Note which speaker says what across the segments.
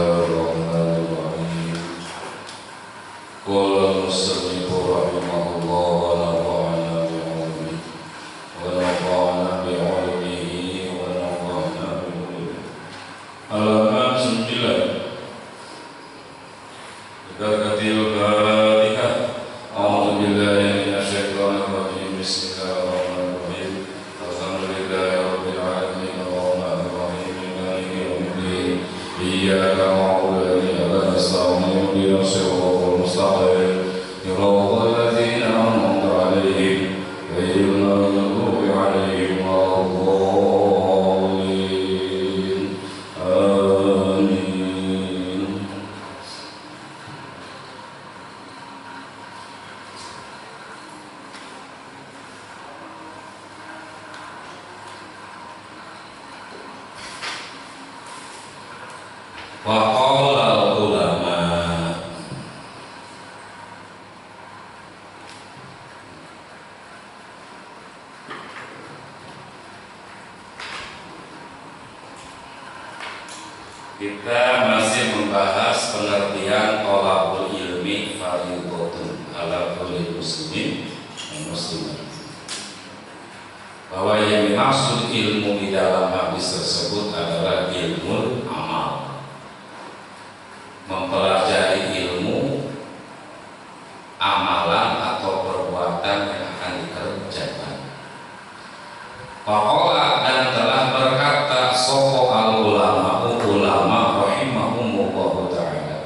Speaker 1: Bismillahirrahmanirrahim. Qala al-musannif rahimahullah wa nafa'ana bi'ilmihi wa nafa'ana bi'ilmihi wa nafa'ana bi'ilmihi. Halaman 9. Berkatil Fatihah. A'udzu billahi minasyaitonir rajim. Bismillahirrahmanirrahim. Alhamdulillahirabbil alamin arrahmanir rahim maliki yaumiddin. Iyyaka na'budu wa iyyaka nasta'in. Ihdinas siratal mustaqim. Siratal ladzina an'amta 'alaihim ghairil maghdubi 'alaihim waladdallin. Amin. Wa qala ulama, kita masih membahas pengertian thalabul ilmi fardhatun ala kulli muslimin dan muslimat, bahwa yang dimaksud ilmu di dalam hadis tersebut adalah ilmu amal, mempelajari ilmu amalan atau perbuatan yang akan dikerjakan. Faqala, dan telah berkata sapa al-ulama rahimahumullah ta'ala,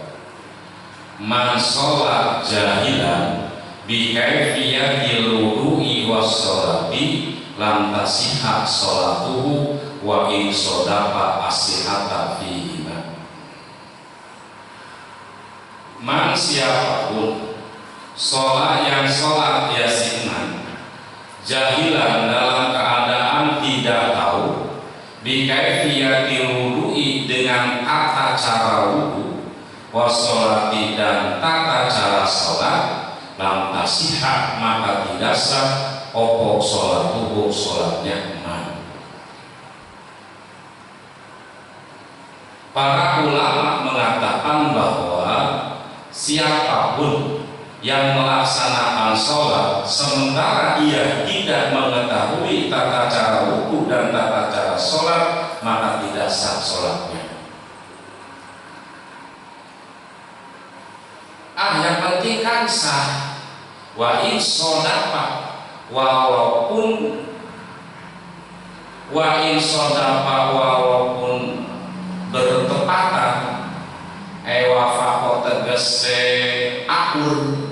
Speaker 1: man sholat jahilan bi kaifiyatil wudu'i was sholati lam tasihha sholatuhu wa in sadaqa asihata fihima. Man, siapapun yang sholat yasinan jahilan dalam keadaan tidak tahu, bikaifiyatil wudu'i dengan tata cara wudu, washolati dan tata cara sholat, lam tasihha maka tidak sah opo sholatuhu sholatnya man. Para ulama mengatakan bahwa siapapun yang melaksanakan sholat sementara ia tidak mengetahui tata cara wudu dan tata cara sholat, maka tidak sah sholatnya. Yang penting kan sah. Wa in sadaqa, walaupun bertepatan, wafaqo tegese akur,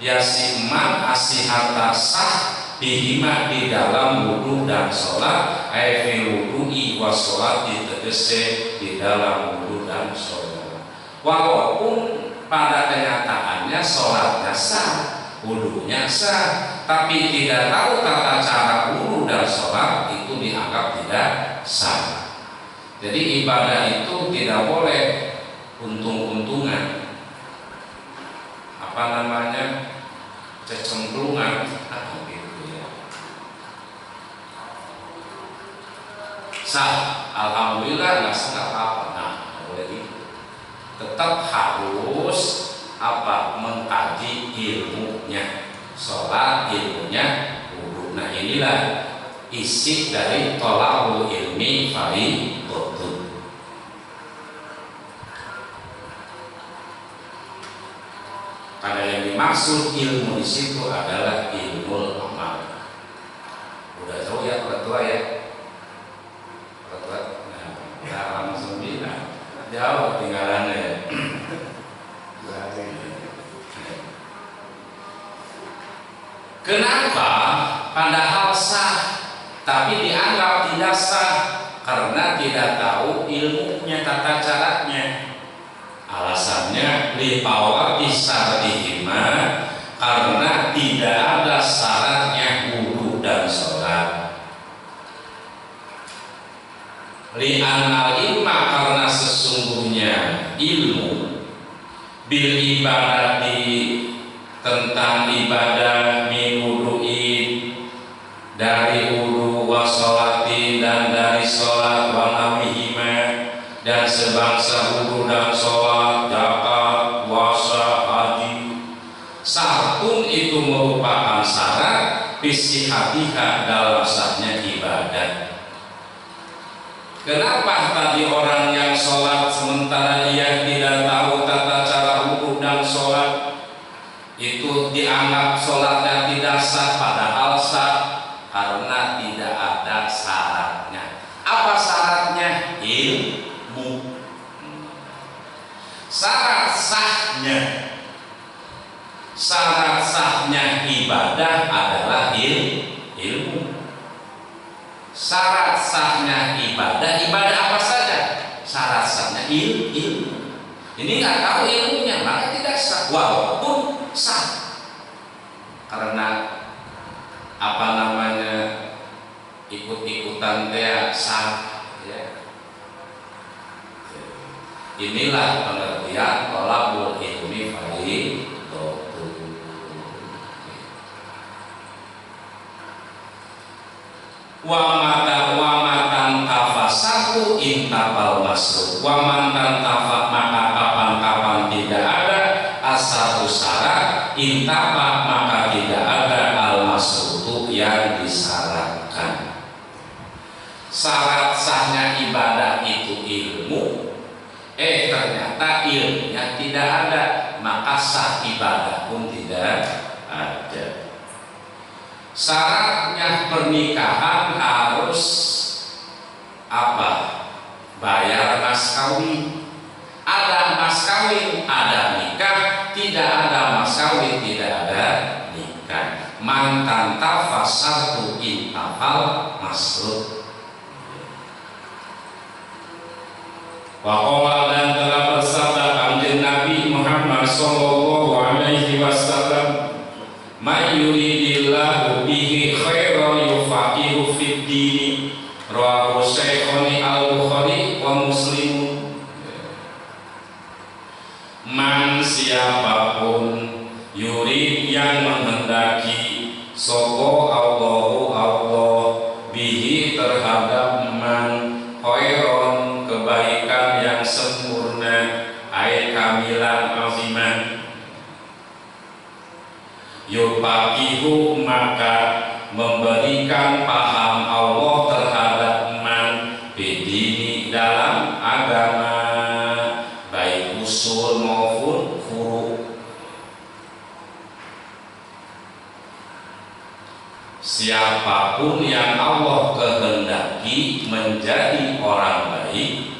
Speaker 1: yasiman asihata sah bihima di dalam wudu dan sholat, fil wudu'i wa sholat tegese di dalam wudu dan sholat. Walaupun pada kenyataannya sholatnya sah, wudunya sah, tapi tidak tahu tata cara wudu dan sholat, itu dianggap tidak sah. Jadi ibadah itu tidak boleh untung-untungan, cecemplungan atau gitu ya. Sah, alhamdulillah, nggak sah nggak apa-apa. Nah, boleh gitu. Tetap harus mengkaji ilmunya, sholat ilmunya, wudu. Nah, inilah isi dari thalabul ilmi fardhatun. Karena yang dimaksud ilmu di situ adalah ilmu amal. Udah tahu ya, tua ya. Nah, langsung bilang jauh ketinggalannya. Kenapa padahal sah tapi dianggap tidak sah? Karena tidak tahu ilmunya, tata caranya. Alasannya li'awati syar'ihima, karena tidak ada syaratnya wudu dan sholat. Li'anal ilma, karena sesungguhnya ilmu, bil ibadati, tentang ibadah, min wudu'in, dari wudu, wa sholati, dan dari sholat, wa nawihima, dan sebangsa wudu wudu dan sholat, zakat, puasa, haji. Syaratun itu merupakan syarat fisihatiha dalam sahnya ibadah. Kenapa tadi orang yang sholat sementara dia tidak tahu tata cara wudu dan sholat itu dianggap sholatnya tidak sah, padahal sah karena tidak ada syaratnya. Apa syaratnya? Ilmu. Syarat sahnya ibadah adalah ilmu. Syarat sahnya ibadah apa saja? Syarat sahnya ilmu. Ini nggak tahu ilmunya maka tidak sah, walaupun sah karena ikut-ikutan dia sah ya. Inilah pengertian thalabul ilmi fardhatun. Wa matan tafasahu intabal masruf. Wa matan tafak maka kapan-kapan tidak ada asal syarat, intaba maka tidak ada al masrutu yang disyaratkan. Syarat sahnya ibadah itu ilmu. Ternyata ilmunya tidak ada, maka sah ibadah pun tidak ada. Syaratnya pernikahan harus apa? Bayar mas kawin. Ada mas kawin, ada nikah. Tidak ada mas kawin, tidak ada nikah. Mantan tafasatu intafal masrut. Waqala dan telah bersabda Kanjeng Nabi Muhammad sallallahu alaihi wasallam, "May yuridillahu bihi khairan yufaqihu fid din." Rawahu Syekhoni Al-Bukhari wa Muslim. Man siapapun yurid yang menghendaki soko Allah bihi terhadap man khairan kebaikan yang sempurna, ay kamilan aziman, yufaqihu maka memberikan paham Allah terhadap man bidini dalam agama, baik usul maupun furu. Siapapun yang Allah kehendaki menjadi orang baik.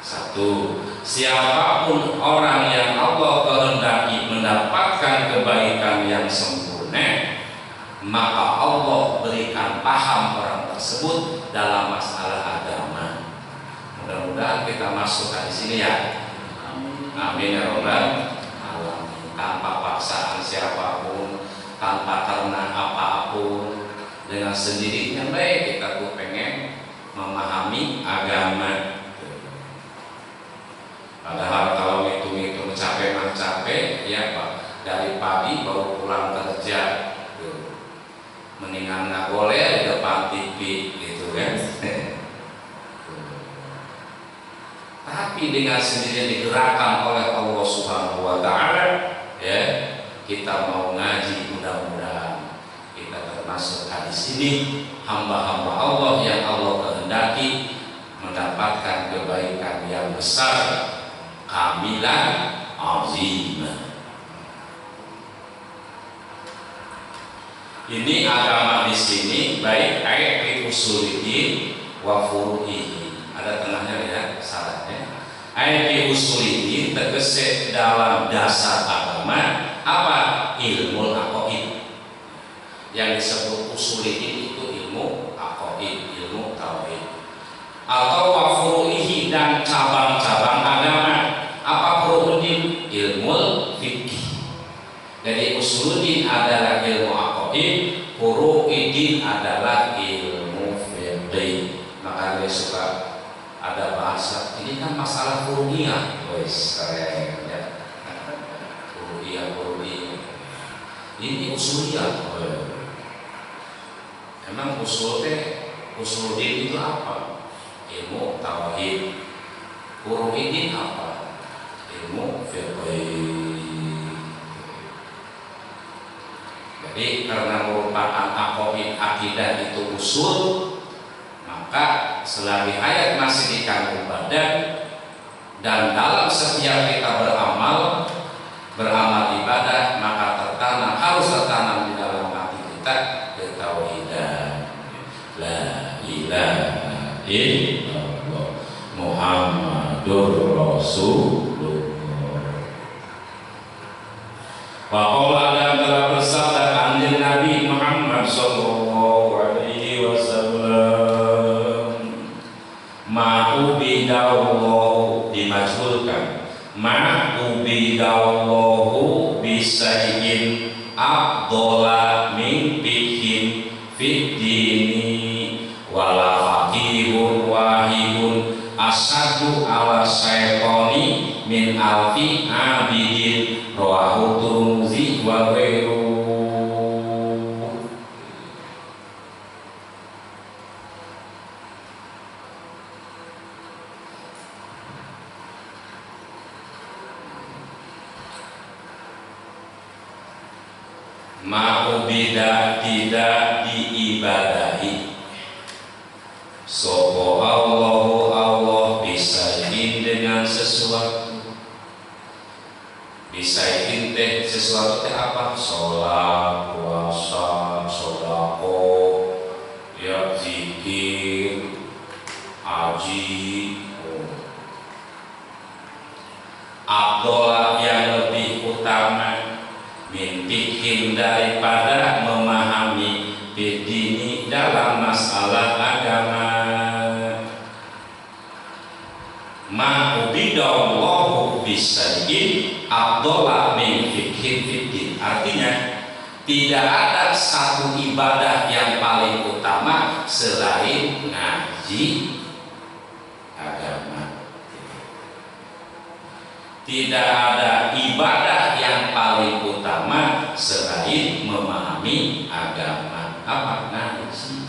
Speaker 1: Satu, siapapun orang yang Allah kehendaki mendapatkan kebaikan yang sempurna, maka Allah berikan paham orang tersebut dalam masalah agama. Mudah-mudahan kita masuk di sini ya. Amin ya rabbal alamin. Tanpa paksaan siapapun, tanpa karena apapun, dengan sendirinya baik kita tuh pengen memahami agama. Padahal kalau hitung-hitung capek mah capek ya Pak. Dari pagi baru pulang kerja, mendingan nggak boleh di depan TV gitu kan. Tapi dengan sendirinya digerakkan oleh Allah Subhanahu wa taala ya, kita mau ngaji, mudah-mudahan kita termasuk hadis ini, hamba-hamba Allah yang Allah kehendaki mendapatkan kebaikan yang besar, kamilan azimah. Ini agama di sini baik ayat fi usuliddin wa furu'ihi. Ada tengahnya ya syaratnya. Ayat fi usuliddin tegese dalam dasar agama apa? Ilmu aqaid. Yang disebut usuliddin itu ilmu aqaid, ilmu tauhid. Atau wa furu'ihi dan cabang-cabang agama. Apa furu'uddin? Ilmu fikih. Jadi usuluddin adalah ilmu aqaid, furu'iddin adalah ilmu fikih. Maka dia suka ada bahasa ini kan masalah furu'iyah, wes keren ya. Furu'iyah. Ini usuliyah. Emang usuluddin itu apa? Ilmu tauhid. Furu'iddin apa? Jadi karena merupakan aqaid akidah itu usul, maka selagi hayat masih dikandung badan dan dalam setiap kita beramal ibadah, maka harus tertanam di dalam hati kita ketauhidan la ilaha illallah Muhammadur Rasulullah. Wa dan telah bersabda Kanjeng Nabi Muhammad sallallahu alaihi wasallam, ma'ubidallahu dimajhulkan, ma'ubidallahu bisayyin afdhala min bihin fid dini wala faqihun wahidun asadu ala syaitoni min alfi abidin rawahu Tirmidzi wa ghairuhu. Ma'ubida tidak diibadahi sopo Allah bisain dengan sesuatu. Bisain teh sesuatu teh apa? Sholat, puasa, sodako, ya zikir, haji. Abdullah yang lebih utama mimpikin daripada memahami bidini dalam masalah agama. Ma'ubidallahu bisayyin afdhala min fikhin fiddin. Artinya tidak ada satu ibadah yang paling utama selain ngaji agama. Tidak ada ibadah yang paling utama selain memahami agama. Apa? Ngaji.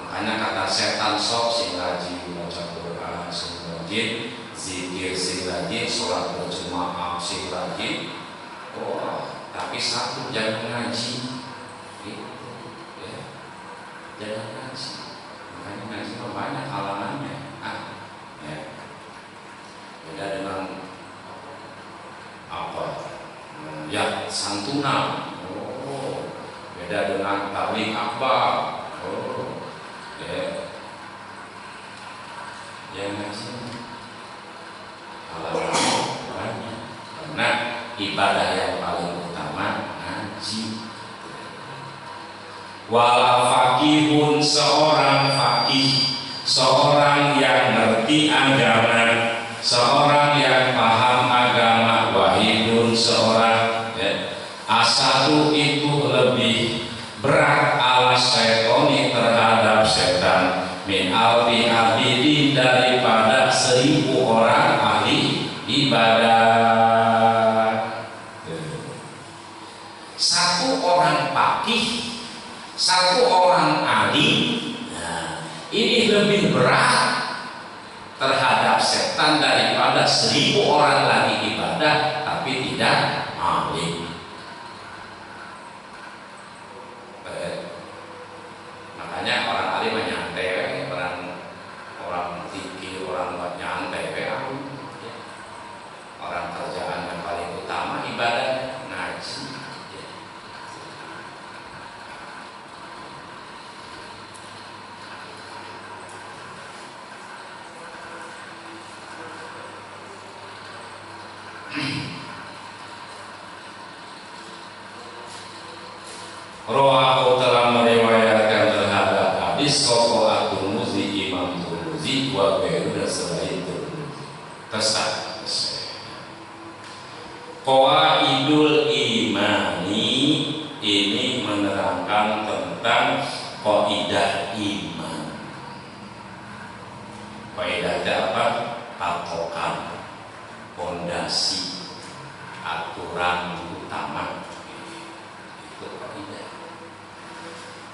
Speaker 1: Makanya kata setan sok sing rajin baca Quran, sing rajin zikir, sing rajin sholat berjamaah, sing rajin. Oh, tapi satu jangan ngaji. Gitu, ya. Jangan ngaji. Makanya ngaji banyak halangannya. Ya. Beda dengan apa? Ya santunan. Oh, beda dengan tabligh akbar. Oh, ya. Jangan ngaji. Halangannya banyak. Karena ibadah yang paling utama ngaji. Wala faqihun, seorang faqih, seorang yang ngerti agama, seorang yang paham agama, wahidun, seorang asadu itu lebih berat ala syaitoni terhadap setan min alfi abidin daripada 1000 orang ahli ibadah. Satu orang faqih, satu orang alim, nah, ini lebih berat terhadap setan daripada 1000 orang lagi ibadah tapi tidak alim. Makanya orang alim nyantai, orang fikih, orang buat nyantai, orang kerjaan yang paling utama ibadah ngaji. Rawahu telah meriwayatkan terhadap hadis soko At-Tirmidzi, Imam Tirmidzi wa ghairu dan selain Tirmidzi. Tesah. Qawaidul imani ini menerangkan tentang kaidah iman. Kaidahnya apa? Patokan, fondasi, aturan utama. Itu kaidah.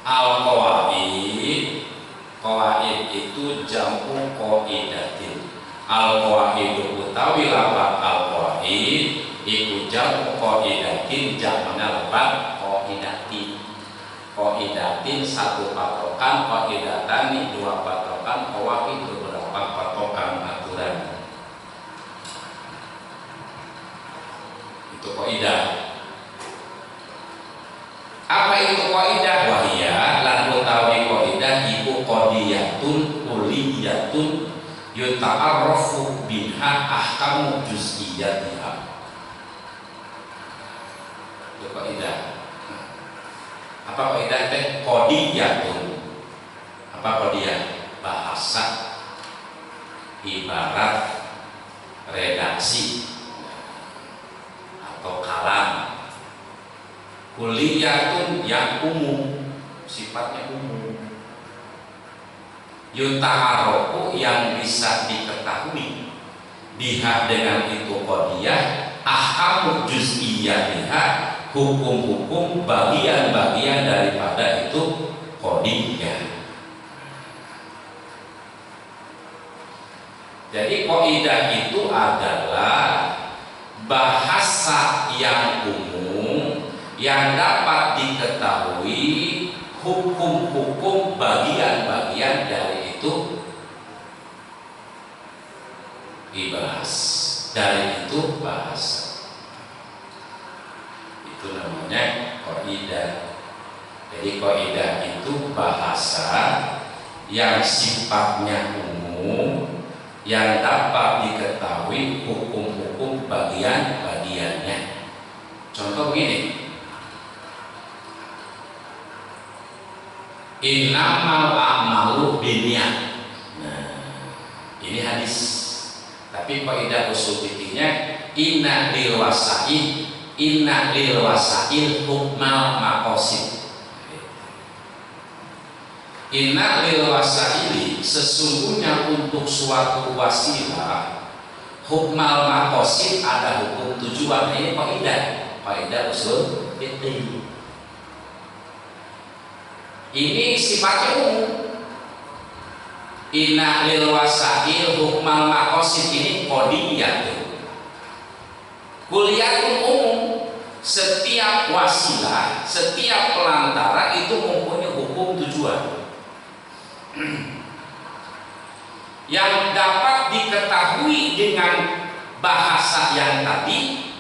Speaker 1: Al-qawaid, qawaid itu jamu qaidatin. Al-qawaid utawi lafaz al-qawaid iku jamu qaidatin jamana lebat qaidatin. Qaidatin satu patokan, qaidatani dua patokan, qawaqid beberapa patokan aturan. Itu qaidah. Apa itu qaidah? Wahia lan utawi qaidah iku qadiyatun kulliyatun yuta'arrafu biha ahkamu juz'iyyatiha. Itu qaidah. Apa qaidah teh? Qadiyatun. Apa qadiyah? Bahasa, ibarat, redaksi atau kalam. Kulliyatun yang umum, sifatnya umum. Yuta'arrafu yang bisa diketahui biha dengan itu qadiyah ahkamu juz'iyyatiha, hukum-hukum bagian-bagian daripada itu qadiyah. Jadi qaidah itu adalah bahasa yang umum yang dapat diketahui hukum-hukum bagian-bagian dari itu dibahas, dari itu bahasa. Itu namanya qaidah. Jadi qaidah itu bahasa yang sifatnya umum yang dapat diketahui hukum-hukum bagian-bagiannya. Contoh begini, innamal a'malu binniyat. Nah, ini hadis. Tapi qaidah usul fikihnya inna lil wasail hukmal maqasid. Inna lil wasaili, sesungguhnya untuk suatu wasilah, hukmal maqasid, ada hukum tujuan. Ini qaidah usul fikih. Ini sifatnya umum. Inna lil wasail hukmal maqasid ini qadiyah. Kulliyatun umum, setiap wasilah, setiap pelantara itu mempunyai hukum tujuan yang dapat diketahui dengan bahasa yang tadi,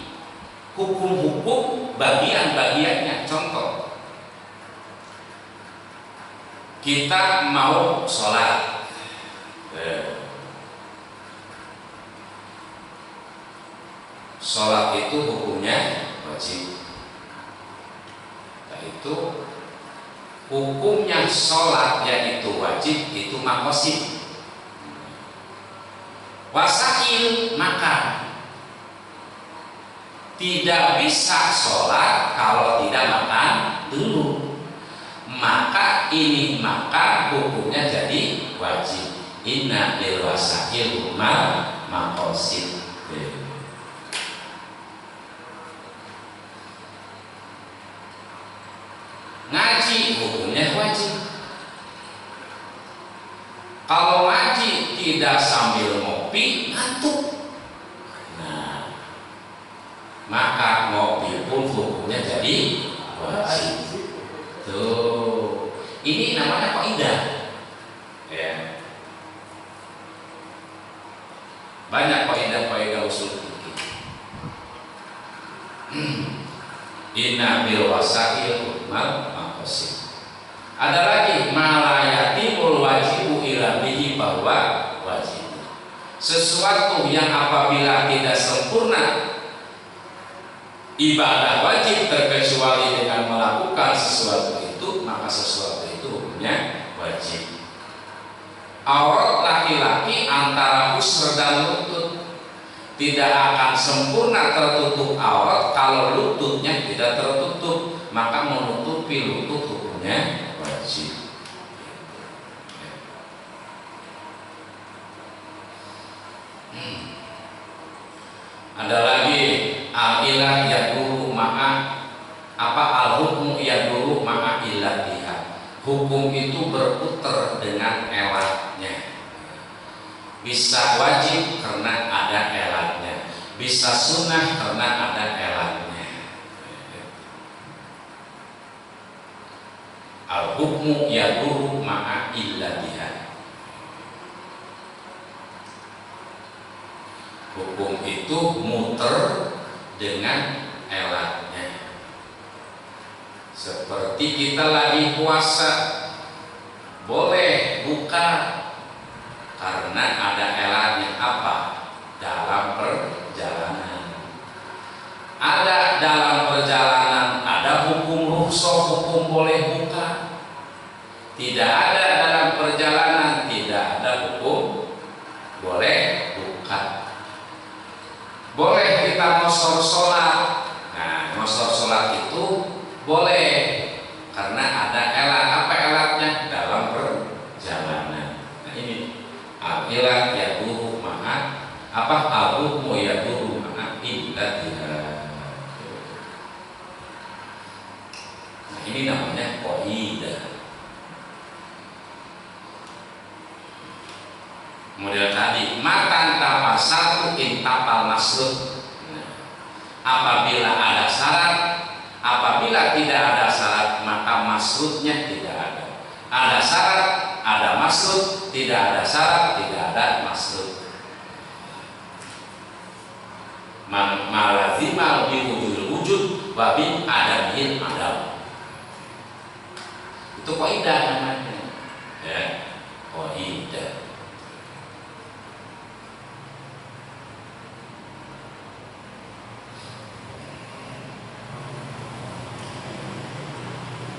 Speaker 1: hukum-hukum bagian-bagiannya. Contoh, kita mau sholat, sholat itu hukumnya wajib. Nah, itu hukumnya sholat yaitu wajib, itu maqasid. Wasail makan, tidak bisa sholat kalau tidak makan dulu. Maka ini maka hukumnya jadi wajib. Inna lil wasail hukmal maqasid. Ngaji hukumnya wajib. Kalau ngaji tidak sambil ngopi, ngantuk. Nah, maka ngopi pun hukumnya jadi wajib. Tuh, ini namanya qaidah. Ya. Banyak qaidah-qaidah usul fikih. Inna bil wasail hukmal maqasid. Ada lagi malayatimul wajibu ila bihi, bahwa wajib sesuatu yang apabila tidak sempurna ibadah wajib terkecuali dengan melakukan sesuatu itu, maka sesuatu itu hukumnya wajib. Aurat laki-laki antara usr dan lutut tidak akan sempurna tertutup aurat kalau lututnya tidak tertutup, maka menutupi lutut hukumnya wajib. Ada lagi al-ilah yaduru ma'a apa al-hukmu yaduru ma'a ilatiha. Hukum itu berputar dengan elatnya. Bisa wajib karena ada elatnya, bisa sunnah karena ada elatnya. Al-hukmu yaduru ma'a illatiha. Hukum itu muter dengan elatnya. Seperti kita lagi puasa, boleh buka karena ada elatnya. Apa? Dalam perjalanan. Ada dalam perjalanan, ada hukum rukhsah, hukum boleh buka. Tidak ada dalam perjalanan, tidak ada hukum boleh buka. Boleh kita ngosor sholat. Nah, ngosor sholat itu boleh karena ada elat. Apa elatnya? Dalam perjalanan. Nah, ini al-ilat yaduru ma'a apa? Al-hukmu yaduru ma'a illatiha. Nah, ini namanya qaidah. Model tadi matan tapa satu intapal masrut. Nah, apabila ada syarat, apabila tidak ada syarat maka masrutnya tidak ada. Ada syarat, ada masrut. Tidak ada syarat, tidak ada masrut. Malazimal biwujudul wujud wabi adamil adam. Itu kaidah namanya. Ya, kaidah.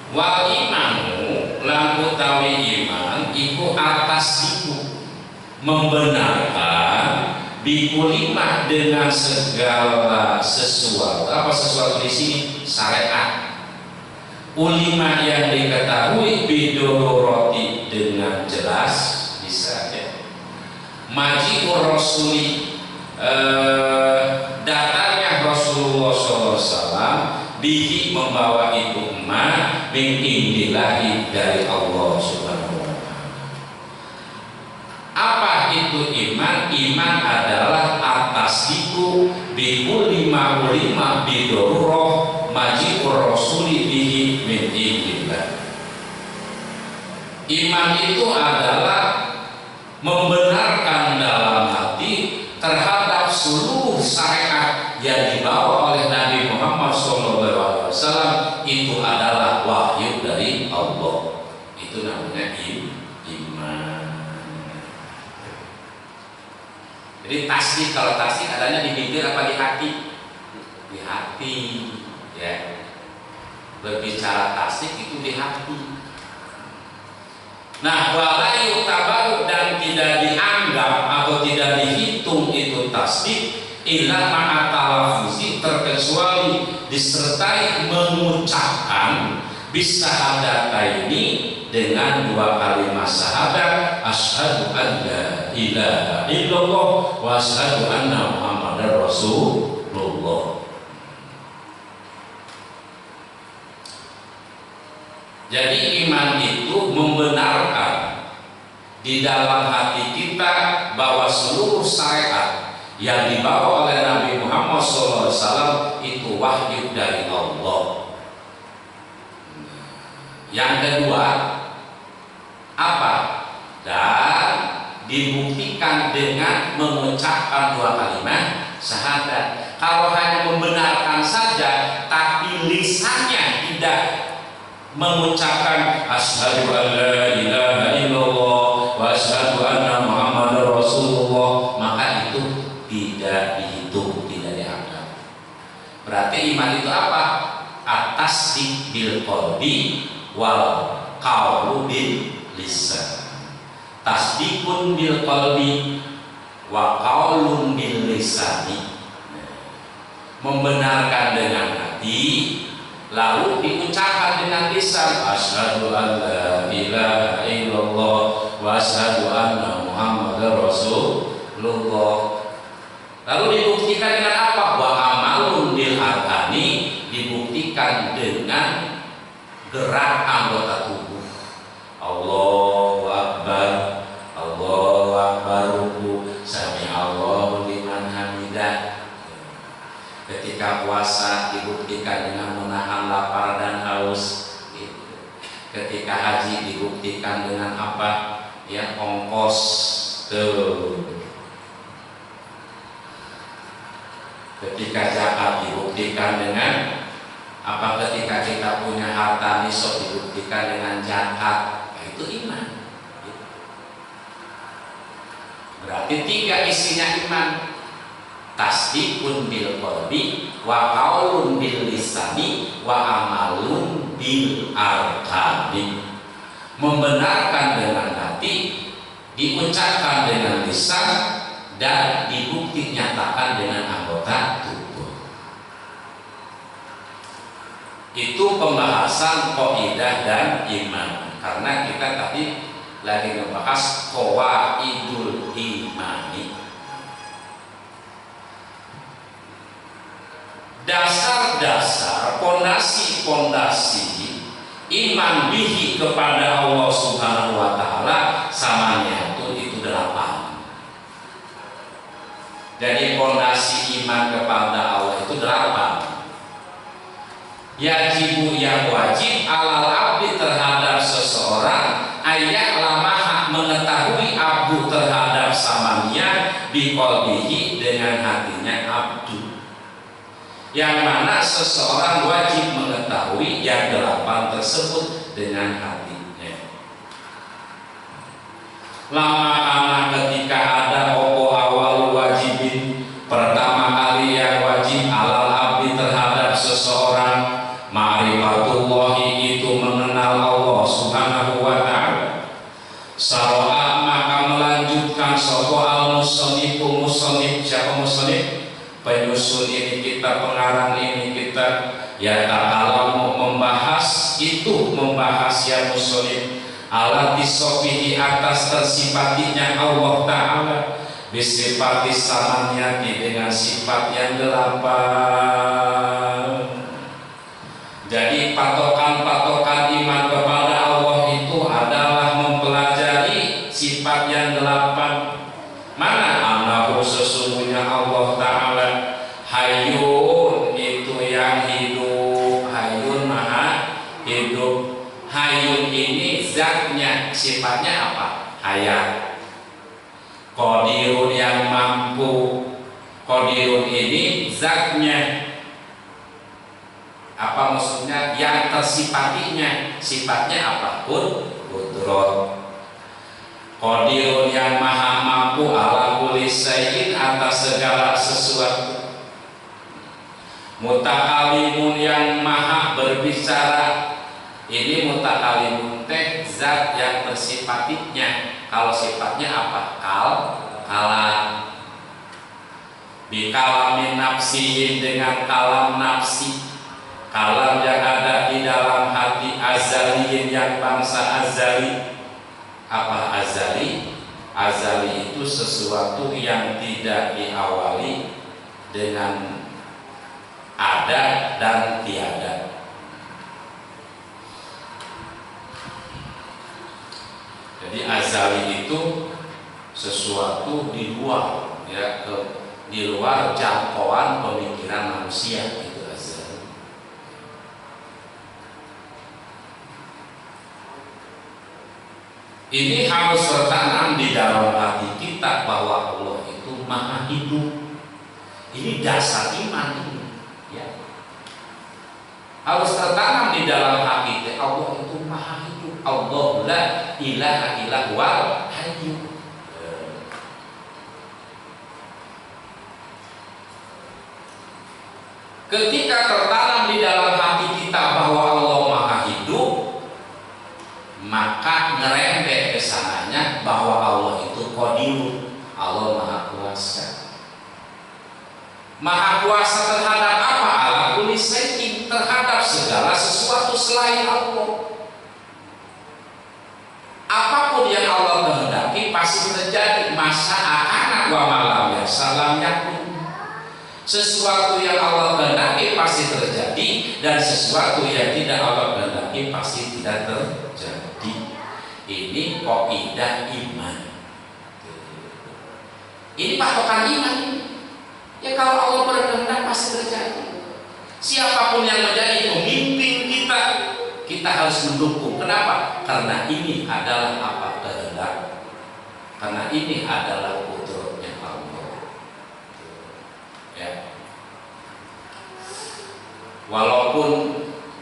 Speaker 1: Wal imanu lan utawi iman iku atas iku membenarkan bikulimah dengan segala sesuatu. Apa sesuatu di sini? Syariat. Ulimah yang diketahui bidoroti dengan jelas bisa ya. Maji'ur rasuli datangnya Rasulullah SAW bihi membawa itu emas min indillahi dari Allah Subhanahu wa ta'ala. Apa itu iman? Iman adalah atas itu bikul lima bidurroh maji'ur rasuli bihi min indillah. Iman itu adalah membenarkan dalam hati terhadap seluruh syariat yang dibawa oleh Nabi Muhammad SAW itu adalah wahyu dari Allah. Itu namanya iman. Jadi tasdik, kalau tasdik adanya di bibir apa di hati? Di hati, ya. Berbicara tasdik itu di hati. Nah, walayu tabaru dan tidak dianggap atau tidak dihitung itu tasdik illa ma'atalafuzi terkecuali disertai mengucapkan bisyahadataini dengan dua kalimat syahadat asyhadu an la ilaha illallah wa asyhadu anna muhammadar rasulullah. Jadi iman itu membenarkan di dalam hati kita bahwa seluruh syariat yang dibawa oleh Nabi Muhammad SAW itu wahyu dari Allah. Yang kedua, apa? Dan dibuktikan dengan mengucapkan dua kalimat syahadat. Kalau hanya membenarkan saja, tapi lisannya tidak mengucapkan asyhadu an la ilaha illallah wa asyhadu anna muhammadar rasulullah, maka itu tidak dihitung, tidak dianggap. Berarti iman itu apa? At-tasdiq bil qalbi wal qaulu bil lisan. Tasdiqun bil qalbi wa qaulun bil lisani. Membenarkan dengan hati lalu diucapkan dengan lisan asyhadu an la ilaha illallah wa asyhadu anna muhammadar rasulullah. Lalu dibuktikan dengan apa? Wa amalun bil arkani, dibuktikan dengan gerak anggota tubuh. Allahu akbar, Allahu akbar, sami Allahu liman hamidah. ketika puasa dibuktikan dengan menahan lapar dan haus gitu. Ketika haji dibuktikan dengan apa? Ya, ongkos tuh. Ketika zakat dibuktikan dengan apa? Ketika kita punya harta nisab dibuktikan dengan zakat. Nah, itu iman. Berarti 3 isinya iman. Tasdiqun bil qalbi wa qaulun bil lisani wa amalun bil arkani. Membenarkan dengan hati, diucapkan dengan lisan, dan dibukti nyatakan dengan anggota tubuh. Itu pembahasan qaidah dan iman. Karena kita tadi lagi membahas qawaidul imani. Dasar-dasar, pondasi-pondasi iman bihi kepada Allah Subhanahu wa taala samanya itu 8. Jadi pondasi iman kepada Allah itu 8. Yajibu yang wajib alal abdi terhadap seseorang ayat lama mengetahui abdu terhadap samanya biqalbihi dengan hatinya abdu. Yang mana seseorang wajib mengetahui yang 8 tersebut dengan hatinya. Lama karena ketika ada opo awal wajibin, pertama kali yang wajib alal abdi terhadap seseorang ma'rifatullahi itu mengenal Allah Subhanahu wa ta'ala. Saro'a maka melanjutkan sopo al-musonifu musonif. Siapa musonif? Penyusun ini kita, pengarang ini kita, ya ta'alamu membahas itu, membahas ya musonif ala disofihi atas tersifatinya Allah Ta'ala bisifati samanyati dengan sifat yang 8. Jadi patokan-patokan iman kepada Allah itu adalah mempelajari sifat yang 8. Mana? Annahu sesungguhnya Allah Ta'ala hayyun, itu yang hidup. Hayyun maha hidup. Hayyun ini zatnya, sifatnya apa? Hayat. Qadirun yang mampu. Qadirun ini zatnya, apa maksudnya? Yang tersifatinya, sifatnya apa? Qudrat. Qadirun yang maha mampu ala kulli syai'in atas segala sesuatu. Mutakalimun yang maha berbicara. Ini mutakalimun teh zat yang bersifatinya. Kalau sifatnya apa? Kalam. Bikalamin nafsihin dengan kalam nafsi. Kalam yang ada di dalam hati azaliyin yang bangsa azali. Apa azali? Azali itu sesuatu yang tidak diawali dengan ada dan tiada. Jadi azali itu sesuatu di luar, ya, di luar jangkauan pemikiran manusia, itu azali. Ini harus tertanam di dalam hati kita bahwa Allah itu maha hidup. Ini dasar iman ini, ya. Harus tertanam di dalam hati kita, Allah itu maha hidup. Allah la ilaha illa huwal hayyu. Ketika tertanam di dalam hati kita bahwa Allah maha hidup, maka ngerembet kesananya bahwa Allah itu qadir, Allah maha kuasa. Maha kuasa terhadap apa? Ala kulli syai'in, terhadap segala sesuatu selain Allah. Apapun yang Allah kehendaki pasti terjadi. Masa akan wa malam ya salam yakun. Sesuatu yang Allah kehendaki pasti terjadi, dan sesuatu yang tidak Allah kehendaki pasti tidak terjadi. Ini kaidah iman. Ini patokan iman ini. Ya kalau Allah berkehendak pasti terjadi. Siapapun yang menjadi pemimpin kita, kita harus mendukung. Kenapa? Karena ini adalah apa? Kehendak. Karena ini adalah qudratnya Allah. Ya. Walaupun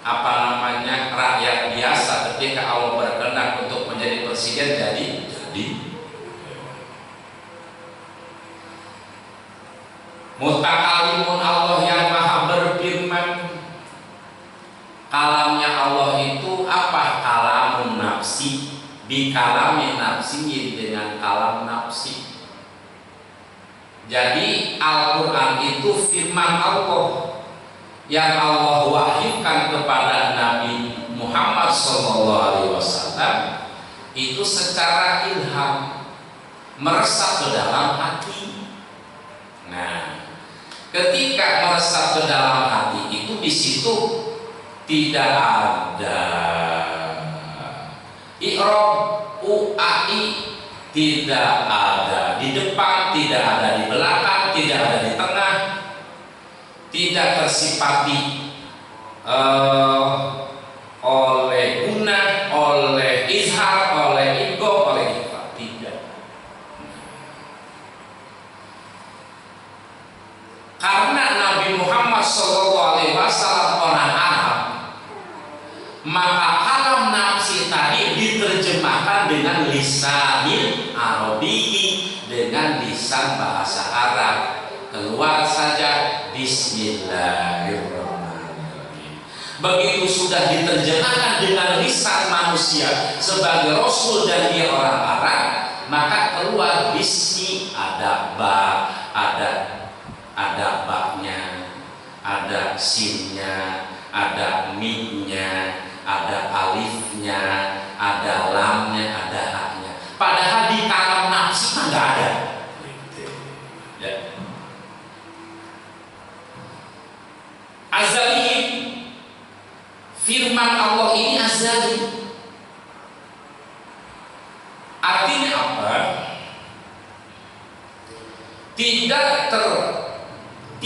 Speaker 1: apa namanya rakyat biasa, ketika Allah berkehendak untuk menjadi presiden, jadi. Mutakalimun, Allah yang maha berfirman. Kalamnya Allah itu apa? Kalamun nafsi, bi kalami nafsi, dengan kalam nafsi. Jadi Al-Quran itu firman Allah yang Allah wahyukan kepada Nabi Muhammad SAW itu secara ilham, meresap ke dalam hati. Nah, ketika meresap ke dalam hati itu, di situ tidak ada i'rab, uai, tidak ada di depan, tidak ada di belakang, tidak ada di tengah, tidak tersifati oleh guna, oleh izhar, oleh idgham, oleh ikhfa, tidak. Karena Nabi Muhammad SAW orang Arab, maka kalam nafsi tadi diterjemahkan dengan lisanil Arabi, dengan lisan bahasa Arab. Keluar saja Bismillahirrahmanirrahim. Begitu sudah diterjemahkan dengan lisan manusia sebagai Rasul dan dia orang Arab, maka keluar bismi, ada ba, ada baknya, ada sinnya, ada mimnya, ada alifnya, ada lamnya, ada haknya. Padahal di kalam nafsi mah nggak ada. Ya. Azali, firman Allah ini azali. Artinya apa?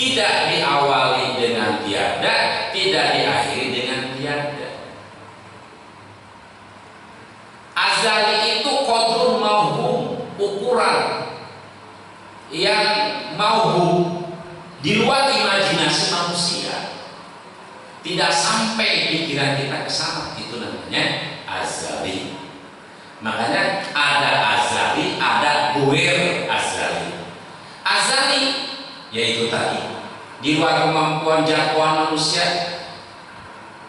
Speaker 1: Tidak diawali dengan tiada, tidak diakhiri dengan tiada. Azali itu qadrun mauhum, ukuran yang mauhum, di luar imajinasi manusia. Tidak sampai pikiran kita ke sana, itu namanya azali. Makanya ada azali, ada guer azali. Azali yaitu tadi di luar kemampuan jangkauan manusia.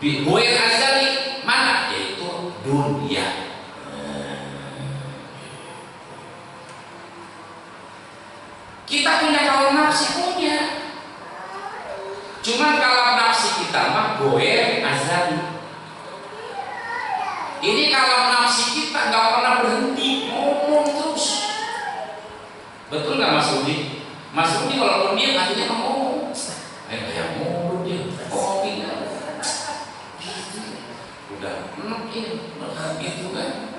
Speaker 1: Guer azali mana? Yaitu dunia. Kita punya kalam nafsi, punya. Cuman kalam nafsi kita mah goer azali. Ini kalam nafsi kita nggak pernah berhenti, ngomong terus. Betul nggak Mas Rudi? Mas Rudi kalau diam akhirnya ngomong. Kayak ngomong dia, kopi gitu. Udah gitu kan.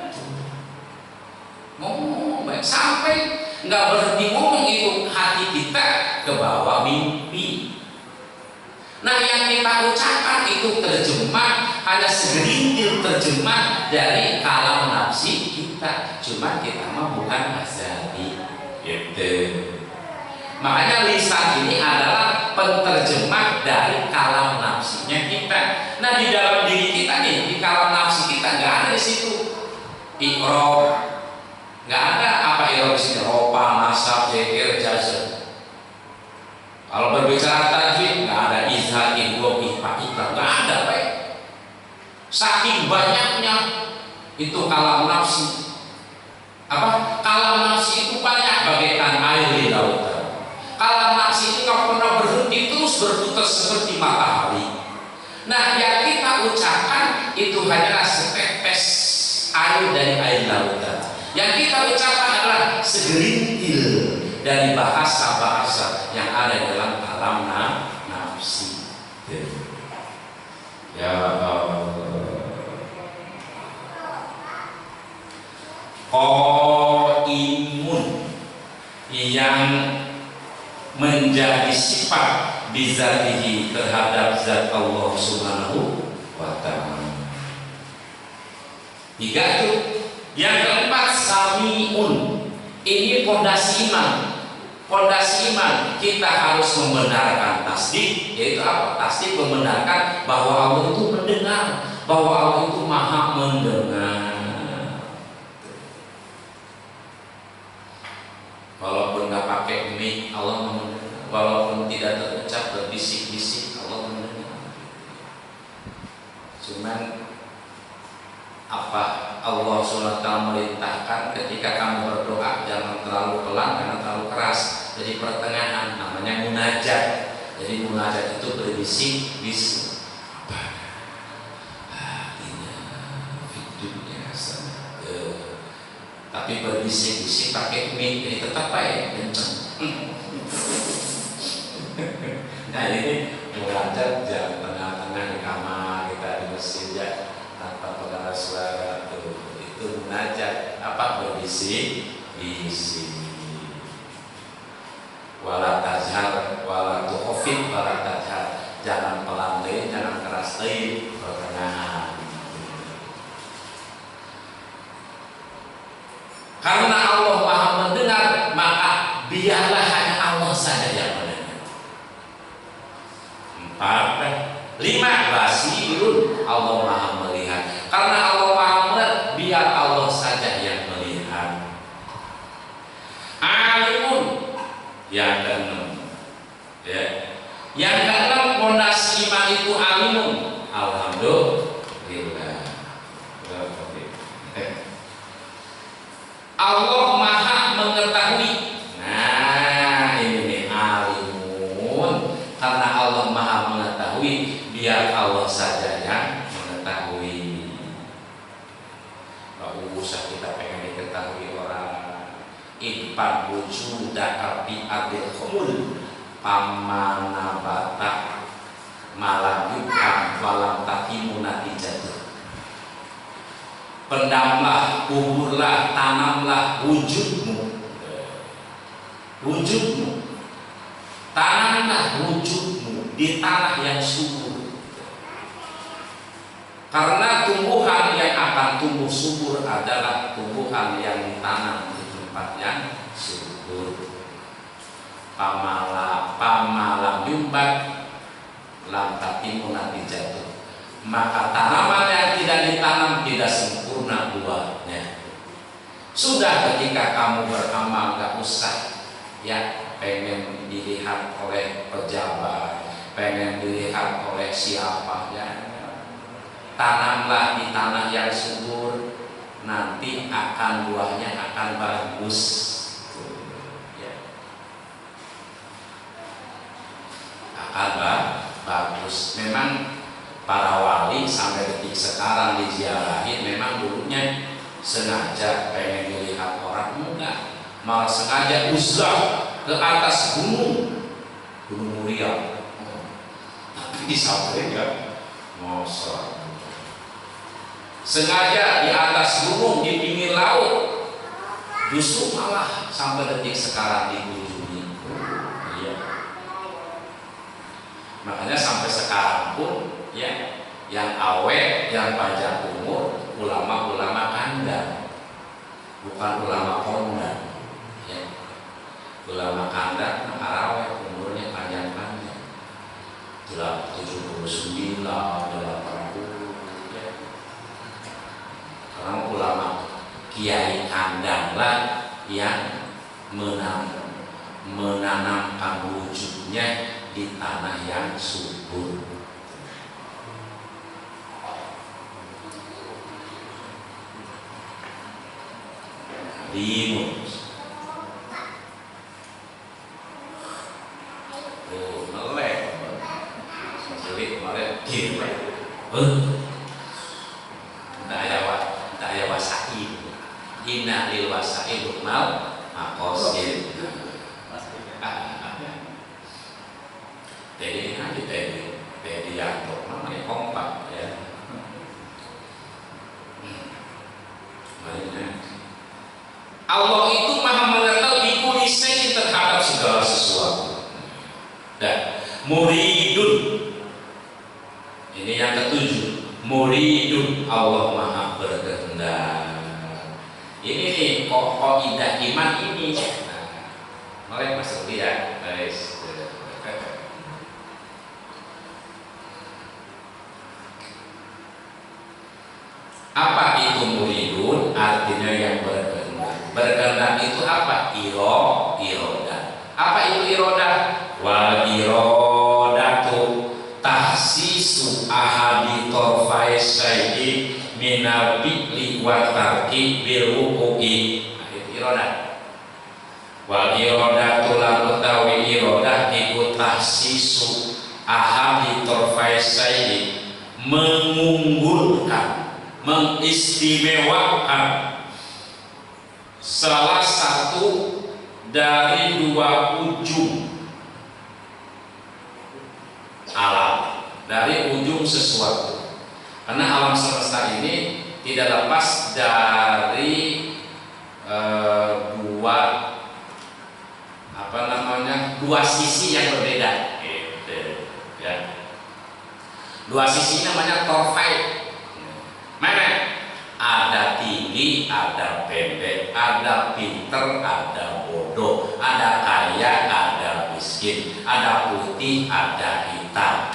Speaker 1: Ngomong baik sampai nggak berhenti ngomong, itu hati kita ke bawah mimpi. Nah, yang kita ucapkan itu terjemah, hanya segelintir terjemah dari kalam nafsi kita. Cuma kita mah bukan azali. Gitu. Makanya lisan ini adalah penterjemah dari kalam nafsinya kita. Nah, di dalam diri kita nih, di kalam nafsi kita nggak ada di situ i'rab, nggak ada apa i'rab di sini, ropa, nasab, jekir, jazm. Kalau berbicara tajwid nggak ada izhar, idgham, ikhfa, nggak ada, baik. Saking banyaknya itu kalam nafsi. Apa? Kalam nafsi itu banyak bagaikan air di lautan. Kalam nafsi itu nggak pernah berhenti, terus berputar seperti matahari. Nah, yang kita ucapkan itu hanyalah setetes air dari air lautan. Yang kita ucapkan adalah segelintir dari bahasa-bahasa yang ada dalam kalam nafsi. Ya Allah. Qaimun, yang menjadi sifat bizatihi terhadap zat Allah Subhanahu wa ta'ala. 3 itu. Yang keempat, sami'un. Ini pondasi iman. Pondasi iman kita harus membenarkan tasdik, yaitu apa? Tasdik membenarkan bahwa Allah itu mendengar, bahwa Allah itu maha mendengar. Walaupun nggak pakai mic, Allah mendengar. Walaupun tidak terucap berbisik-bisik, Allah mendengar. Cuman apa Allah SWT merintahkan ketika kamu berdoa jangan terlalu pelan, jangan terlalu keras. Jadi pertengahan, namanya munajat. Jadi munajat itu berbisik-bisik. Tapi berbisik-bisik pakai mic, jadi tetap baik, kenceng. Nah ini munajat jangan tengah-tengah di kamar kita di masjid ya, tanpa pengeras suara tuh. Itu munajat apa? Berbisik-bisik. Wala tajhar wala tukhfid wala tajhar, jangan pelan deui, jangan keras deui, pertengahan. Karena Allah maha mendengar, maka biarlah hanya Allah saja yang mendengar. 4. 5. Basirun, Allah maha melihat. Karena Allah maha melihat, biar Allah saja yang melihat. Alimun. Yang ke-6, ya. Yang ke-6, pondasi iman itu alimun. Alhamdulillah. Allah maha mengetahui. Nah ini nih alimun. Karena Allah maha mengetahui, biar Allah saja yang mengetahui. Gak usah kita pengen diketahui orang. Ipan wujuda api adil khumul pamana batak malam yukam walam takimu natijatuh. Pendamlah, kuburlah, tanamlah wujudmu. Wujudmu. Tanamlah wujudmu di tanah yang subur. Karena tumbuhan yang akan tumbuh subur adalah tumbuhan yang ditanam di tempat yang subur. Pamalam yumbat lam takimu natijatuh. Maka tanaman yang tidak ditanam tidak sempurna buahnya. Sudah ketika kamu beramal gak usah ya pengen dilihat oleh pejabat, pengen dilihat oleh siapa ya. Tanamlah di tanah yang subur, nanti akan buahnya akan bagus. Ya. Akan bagus. Memang para wali sampai detik sekarang diziarahin memang dulunya sengaja pengen dilihat orang, enggak, malah sengaja uzlah ke atas gunung Muria, tapi disamperin ya, masa sengaja di atas gunung di pinggir laut, justru malah sampai detik sekarang dikunjungi. Iya. Makanya sampai sekarang pun ya, yang awet, yang panjang umur, ulama-ulama kandang, bukan ulama kondang. Ya. Ulama kandang, awet, umurnya panjang-panjang, 79, 80. Ya. Karena ulama kiai kandang lah yang menanamkan wujudnya di tanah yang subur. Limun, melek, selit melek, gila, daya wasai, inna lil wasai bukmal makosid. Jadi nanti tadi yang namanya kompak ya. Allah itu maha mengetahui kulli syai'in terhadap segala sesuatu. Dan muridun, ini yang ketujuh, muridun, Allah Maha berkehendak. Ini nih kaidah iman ini. Nah, mulai masuk dia, guys. Apa itu muridun? Artinya yang berkehendak. Berkehendak itu apa? Irodah. Apa itu irodah? Wal irodatu tahsisu ahadi torfai syai'i minal fi'li wa tarki bil wuqu'i. Nah, itu irodah. Wal irodatu lan utawi irodah iku tahsisu ahadi torfai syai'i, mengunggulkan, mengistimewakan salah satu dari dua ujung alam, dari ujung sesuatu. Karena alam semesta ini tidak lepas dari dua sisi yang berbeda, gitu, ya. Dua sisi namanya torfai. Mana? Ada tinggi, ada pendek, ada pinter, ada bodoh, ada kaya, ada miskin, ada putih, ada hitam,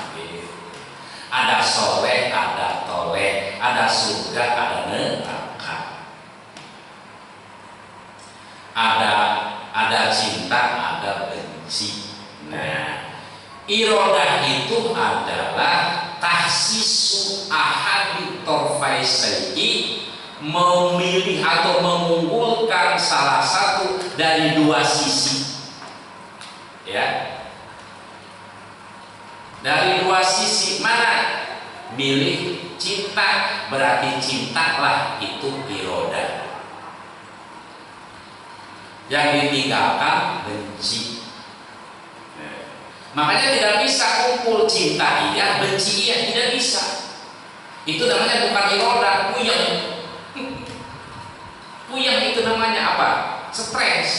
Speaker 1: ada soleh, ada toleh, ada surga, ada neraka, ada cinta, ada benci. Nah, irodah itu adalah tahsisu ahadi torfai syai'i, memilih atau mengunggulkan salah satu dari dua sisi, ya, dari dua sisi. Mana? Milih cinta, berarti cintalah itu irodah. Yang ditinggalkan benci. Makanya tidak bisa kumpul cinta iya, benci iya, tidak bisa. Itu namanya bukan irodah, puyeng. Puyeng itu namanya apa? Stres.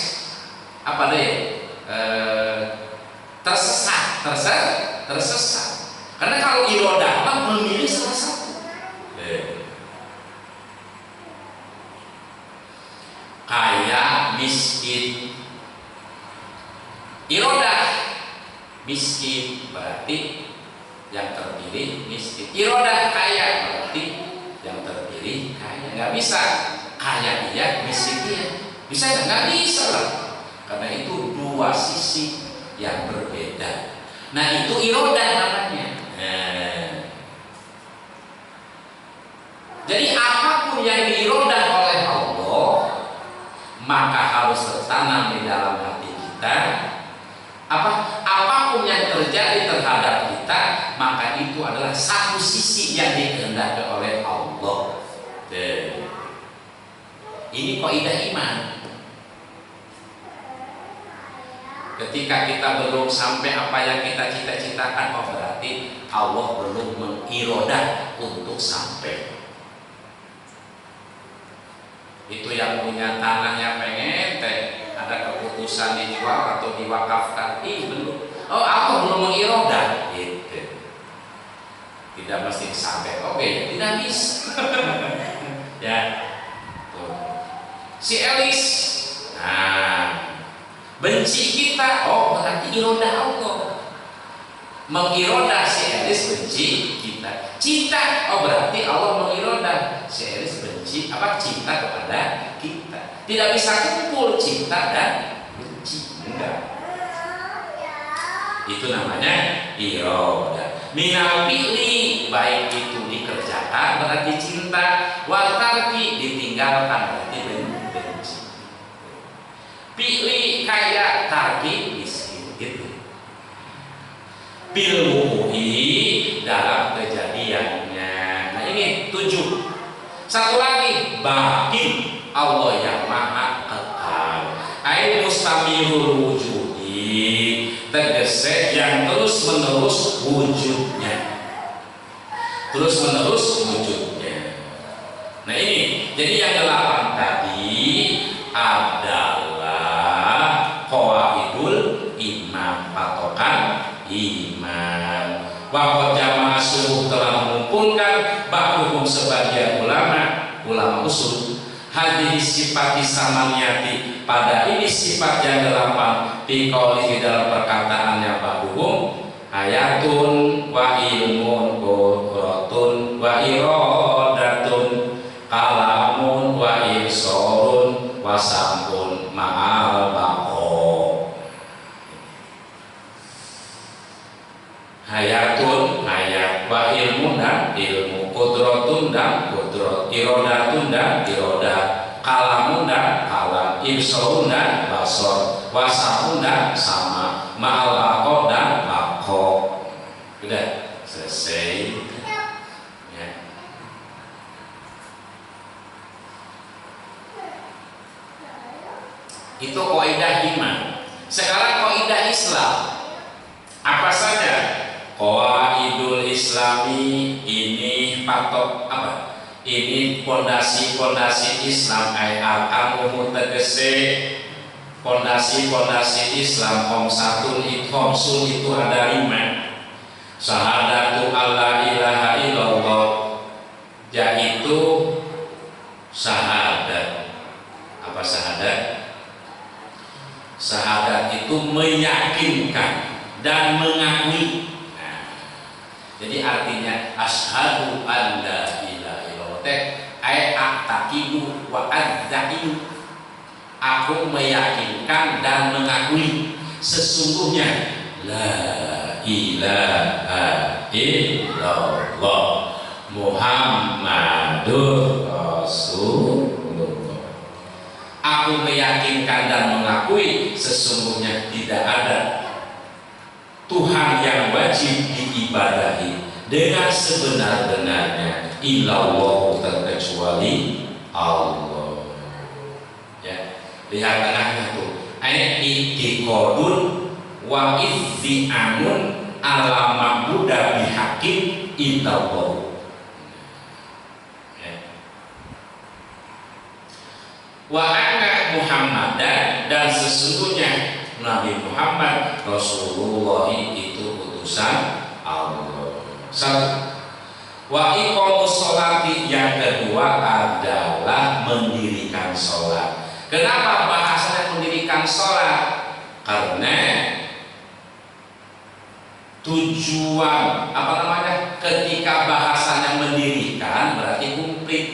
Speaker 1: Apa deh? Tersesat. Karena kalau irodah memilih salah satu. Kaya, miskin. Irodah miskin berarti yang terpilih miskin. Irodah kaya berarti yang terpilih kaya. Nggak bisa kaya dia, miskin dia. Bisa nggak bisa lah. Karena itu dua sisi yang berbeda. Nah, itu irodah namanya. Jadi apapun yang diirodah oleh Allah, maka harus tertanam di dalam hati kita. Apapun yang terjadi terhadap kita, maka itu adalah satu sisi yang dikehendaki oleh Allah. Ini kaidah iman. Ketika kita belum sampai apa yang kita cita-citakan, oh berarti Allah belum mengirodah untuk sampai. Itu yang punya tanahnya pengen ada keputusan dijual atau diwakafkan, belum. Oh, Allah belum mengirodah, gitu. Tidak mesti sampai. Oke, tidak bisa. Ya. Tuh. Si Elis, benci kita, oh berarti irodah Allah. Mengirodah si Elis benci kita. Cinta, oh berarti Allah mengirodah si Elis benci cinta kepada kita. Tidak bisa kumpul cinta dan benci, enggak. Itu namanya irodah. Minal fi'li, baik itu dikerjakan berarti cinta, wa tarki ditinggalkan berarti benci. Fi'li kaya, tarki miskin, gitu. Bil wuqu'i, dalam kejadiannya. Nah, ini 7. Satu lagi, bakin, Allah yang maha kekal. Ai mustamirul wujudi, tegese yang terus menerus wujudnya. Nah, ini jadi yang 8 tadi adalah qawaidul imam, patokan iman. Wa jamaah sungguh telah mengumpulkan ba'duhum sebagian ulama usul hadhihi sifati samaniyati pada ini sifat yang delapan di qaulihi dalam perkataannya ba'duhum ayatun wa ilmun qudratun wa iradatun kalamun wa irsorun wa sampun ma'al baqo. Hayatun hayat wa ilmun dan ilmu qudratun dan qudrat iradatun dan iradat kalamun dan kalam irsorun dan basor wa sampun dan sama ma'al baqo dan baqo. Sudah selesai ya. Itu kaidah iman. Sekarang kaidah Islam apa saja? Qawaidul Islami ini patok apa? Ini pondasi-pondasi Islam ayat kamu tegese pondasi-pondasi Islam khomsul itu ada 5. Syahadatu alla ilaha illallah yaitu syahadat. Apa syahadat? Syahadat itu meyakinkan dan mengakui. Jadi artinya asyhadu an la ilaha illallah ay a'taqidu wa adzaiu. Aku meyakinkan dan mengakui sesungguhnya la ilaha illallah Muhammadur Rasulullah. Aku meyakinkan dan mengakui sesungguhnya tidak ada Tuhan yang wajib diibadahi dengan sebenar-benarnya illallah terkecuali Allah. Ya, lihat tengahnya tuh. Ayat itiqadun wa izzi'amun ala ma'buda bihaqqin illallah. Ya. Wa anna Muhammadan dan sesungguhnya Nabi Muhammad Rasulullah itu utusan Allah. Satu. Wa iqamus sholati yang kedua adalah mendirikan sholat. Kenapa bahasanya mendirikan sholat? Karena tujuan ketika bahasanya mendirikan berarti komplit.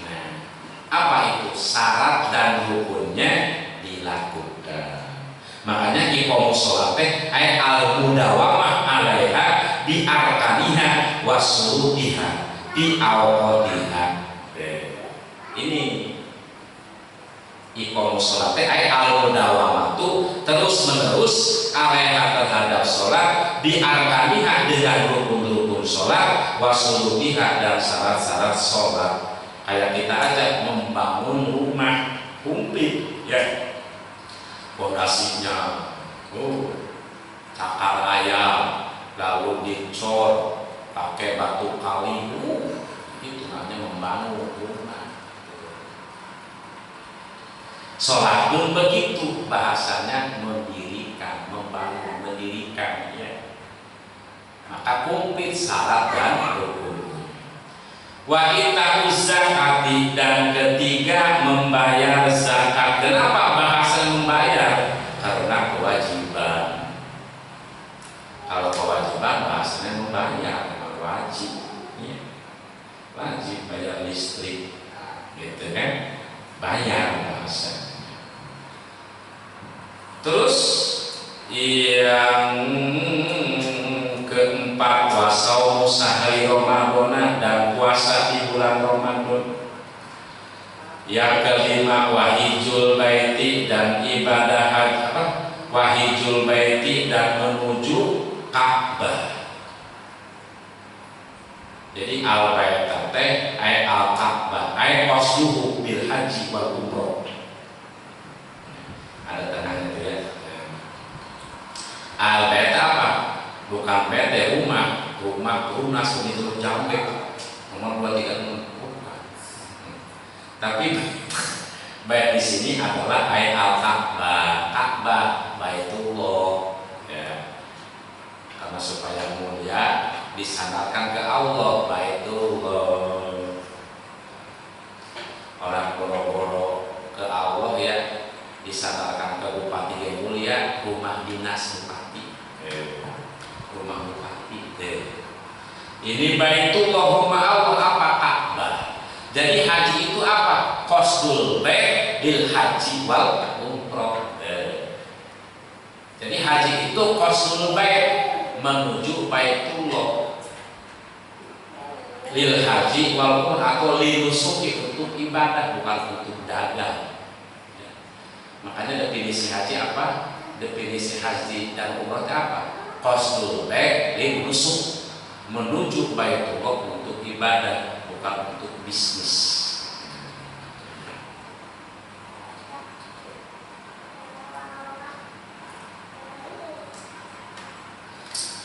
Speaker 1: Nah, apa itu syarat dan rukunnya dilakukan. Makanya iqamus sholat ay al-mudawamah 'alaiha bi arkaniha wa surutiha bi awqatiha. Ini iqamus sholat ay al-mudawamah itu terus-menerus 'alaiha terhadap sholat bi arkaniha dengan rukun-rukun sholat wa surutiha dan syarat-syarat sholat. Kayak kita aja membangun rumah komplit ya. Fondasinya cakar ayam lalu dicor pakai batu kali itu namanya membangun rumah. Sholat pun begitu bahasanya mendirikan, membangun, mendirikan ya. Maka komplit syarat dan rukun. Wa ita'uz zakati dan ketiga membayar zakat. Kenapa bahasa membayar? Karena kewajiban. Kalau kewajiban bahasanya membayar, wajib. Ya. Wajib bayar listrik, gitu kan? Bayar bahasa. Terus yang keempat wasau sahri Ramadan dan puasa di bulan Ramadan. Yang kelima wahijul baiti dan ibadah haji wahijul baiti dan menuju Ka'bah. Jadi al-baita teh ay al-Ka'bah ay qasduhu bil haji wal umrah. Ada tengahnya itu ya. Al-baita apa? Bukan bait rumah, rumah itu jambe. Nomor 236. Tapi bait di sini adalah ay al-Ka'bah, Ka'bah, Baitullah. Ya. supaya mulia disandarkan ke Allah, Baitullah. Orang boro-boro ke Allah ya disandarkan ke bupati yang mulia, rumah dinas bupati, rumah bupati. Ini Baitullah, rumah Allah apa? Ka'bah. Jadi haji itu apa? Qasdul bait lil haji wal umroh. Jadi haji itu qasdul bait, menuju Baitullah, lil haji wal umroh atau linusuki, untuk ibadah bukan untuk dagang. Makanya definisi haji apa? Definisi haji dan umroh apa? Qasdul bait lil nusuk, menuju Baitullah untuk ibadah bukan untuk bisnis.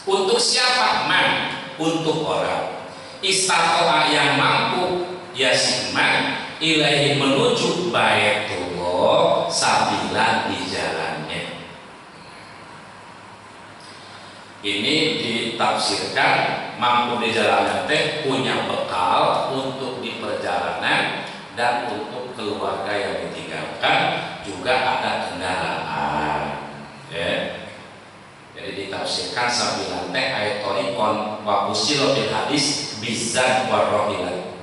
Speaker 1: Untuk siapa? Man, untuk orang istaqola yang mampu yasiman ilahi, menuju Baitullah sabilan, di jalannya. Ini ditafsirkan mampu di jalannya teh punya bekal untuk di perjalanan dan untuk keluarga yang ditinggalkan juga ada kendaraan. Ya. Jadi ditafsirkan sabilan teh ayat torikon wa usil bil hadis bizan warrohilan.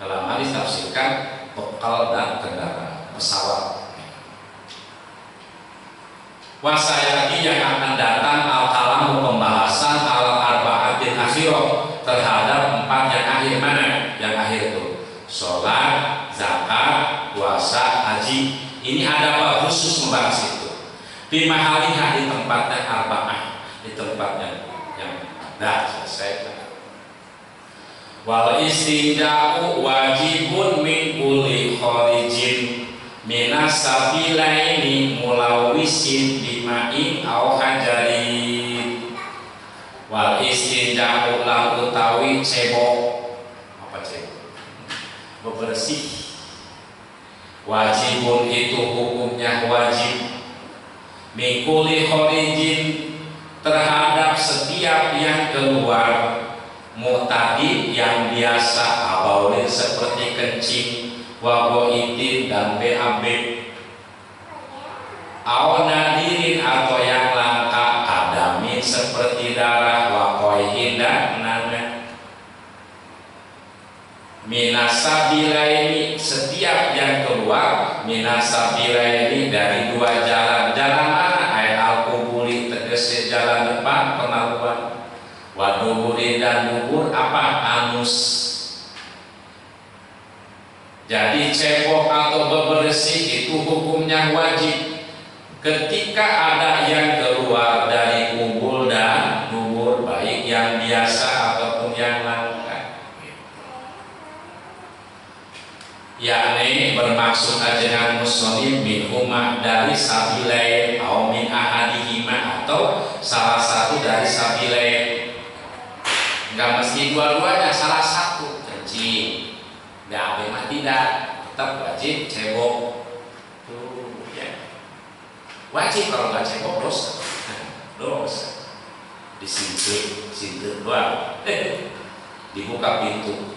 Speaker 1: Dalam hadis tafsirkan bekal dan kendaraan, pesawat. Wasayati yang akan datang al-kalamu, pembahasan al-arba'atin akhirah, terhadap 4 yang akhir. Mana yang akhir itu? Sholat, zakat, puasa, haji. Ini ada apa khusus membahas itu? Di mahalihah, di tempatnya arba'ah, di tempatnya yang dah selesai. Wal istinja'u wajibun min kulli kharijin minas sabilaini mulawisin bima'in au hajarin. Wal istinja'u lan utawi cebok. Apa cebok? Bebersih. Wajibun itu hukumnya wajib min kulli kharijin, terhadap setiap yang keluar, mu'tadi yang biasa, abaulin seperti kencing, waboitin dan BAB, aw nadirin atau yang langka, kadamin seperti darah, wakoihin dan nana. Minasabilaini, setiap yang keluar, minasabilaini dari 2 jalan. Jalan mana? Ayat al-kubuli, tegese jalan depan, penaluan. Waduburi dan dubur apa? Anus. Jadi cebok atau bebersih itu hukumnya wajib ketika ada yang keluar dari kubul dan dubur, baik yang biasa ataupun yang langka. Yakni bermaksud ajaran muslim min huma, dari sabilain, atau min ahadihima, atau salah satu dari sabilain. Enggak mesti dua-duanya, salah satu. Kencing, BAB mah tidak, tetap wajib cebok. Tuh, ya. Wajib, kalau nggak cebok dosa. Dosa. Disintir doang. Dibuka pintu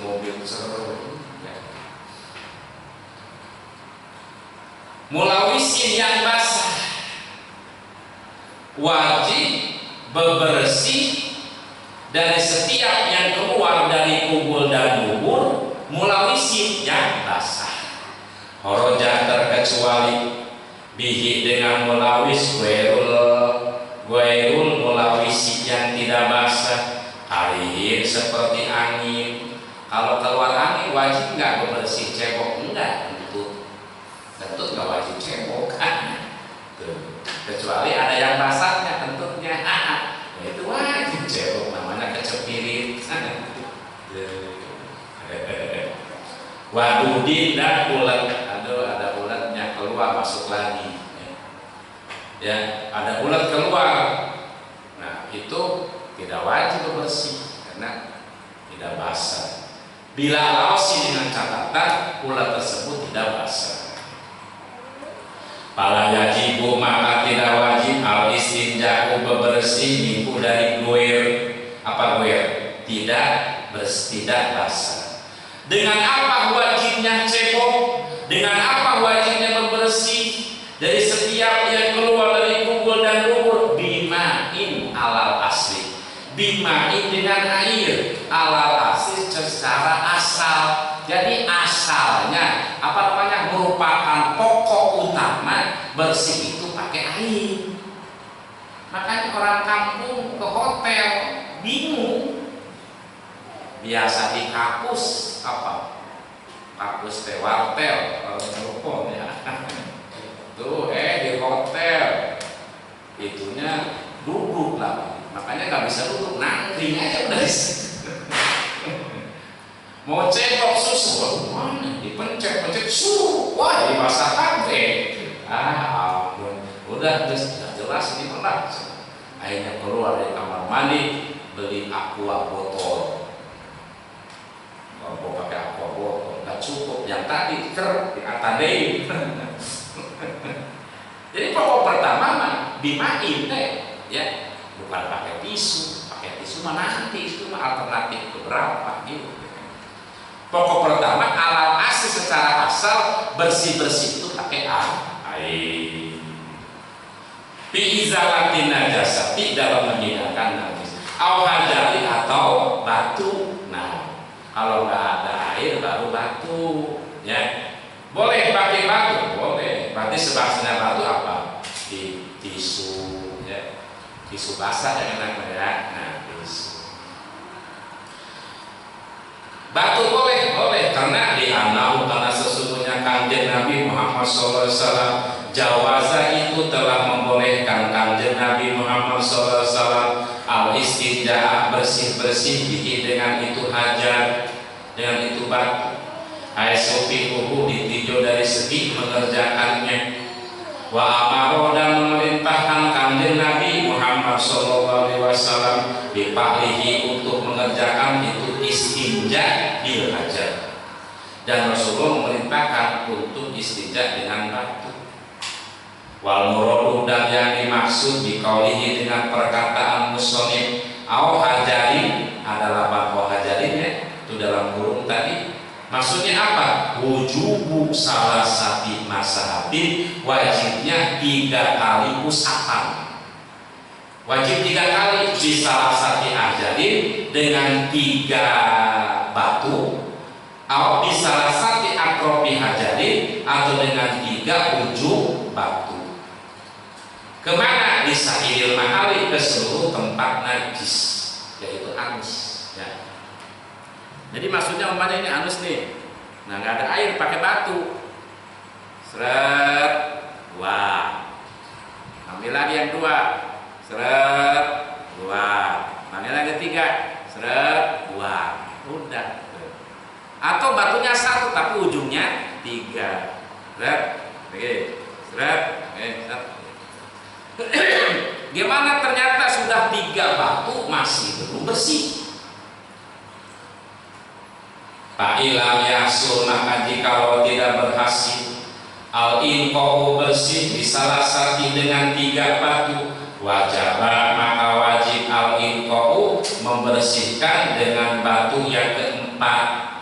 Speaker 1: mobil seru. Mulawisin yang basah, wajib bebersih dari setiap yang keluar dari kubul dan dubur, mulawisin yang basah. Horoja terkecuali bihi dengan mulawis, guairul mulawisi yang tidak basah, harihin seperti angin. Kalau keluar angin wajib nggak bebersih cebok? Enggak, tentu nggak wajib cebok kan. Kecuali ada yang basahnya tentunya, itu wajib cebok, namanya kecepirit. Wadudin dan ulat, ada ulatnya keluar masuk lagi. Ya, ada ulat keluar. Nah, itu tidak wajib bersih karena tidak basah. Bila lausi, dengan catatan ulat tersebut tidak basah. Pala yajibu, maka tidak wajib al istinja istinja bebersih minggu dari goer. Apa goer? Tidak basah. Dengan apa wajibnya cebok? Dengan apa wajibnya bebersih dari setiap yang keluar dari kubur dan dubur? Bimain alal asli. Bimain dengan air alal asli secara asal. Jadi asalnya merupakan pokok utama bersih itu pakai air. Makanya orang kampung ke hotel bingung. Biasa di kampus kampus wartel kalau telepon ya. Tuh di hotel itunya duduk lah. Makanya nggak bisa duduk, nangkring aja udah. Mau cebok susu, mana dipencet susu, wah di basah kabeh. Ampun, udah jelas ini pernah. Akhirnya keluar dari kamar mandi, beli aqua botol. Mau pakai aqua botol, nggak cukup. Yang tadi diatadei. Jadi pokok pertama mah bimain ya, bukan pakai tisu mah nanti itu mah alternatif beberapa gitu. Pokok pertama alal asli secara asal bersih itu pakai air. Biizalatin najasati dalam menghilangkan najis. Hajari atau batu. Nah, kalau nggak ada air baru batu, ya. Boleh pakai batu, boleh. Berarti sebabnya batu apa? Tisu, ya. Tisu basah yang enak ya. Nah, tisu. Batu boleh karena karena sesungguhnya Kanjeng Nabi Muhammad SAW jawaza itu telah membolehkan Kanjeng Nabi Muhammad SAW al istinja bersih dengan itu hajar, dengan itu batu. Aisyufihu ditinjau dari segi mengerjakannya. Wa amaro dan memerintahkan Kanjeng Nabi Muhammad SAW dipahlihi untuk mengerjakan itu istinja bil hajar, dan Rasulullah memerintahkan untuk istinja dengan batu. Wal muradu dan yang dimaksud dikaulihi dengan perkataan musonif au hajarin adalah batu hajarin ya, itu dalam kurung tadi. Maksudnya apa? Wujubu salah satu masahatin, wajibnya 3 kali usapan. Wajib 3 kali di salah satu hajarin dengan 3 batu, atau di salah satu akrobi hajarin atau dengan 3 ujung batu. Kemana? Di sahilil mahali, ke seluruh tempat najis, yaitu anus ya. Jadi maksudnya umpamanya ini anus nih, nah nggak ada air pakai batu, seret, wah, ambil lagi yang 2, seret, wah, ambil lagi 3, seret, wah, udah. Atau batunya 1 tapi ujungnya 3, seret, oke, seret, oke, seret. Gimana ternyata sudah 3 batu masih belum bersih? Fa'ilam yahsul, maka jikalau tidak berhasil al-inqa'u bersih di salah satu dengan 3 batu, wajib maka wajib al-inqa'u membersihkan dengan batu yang keempat.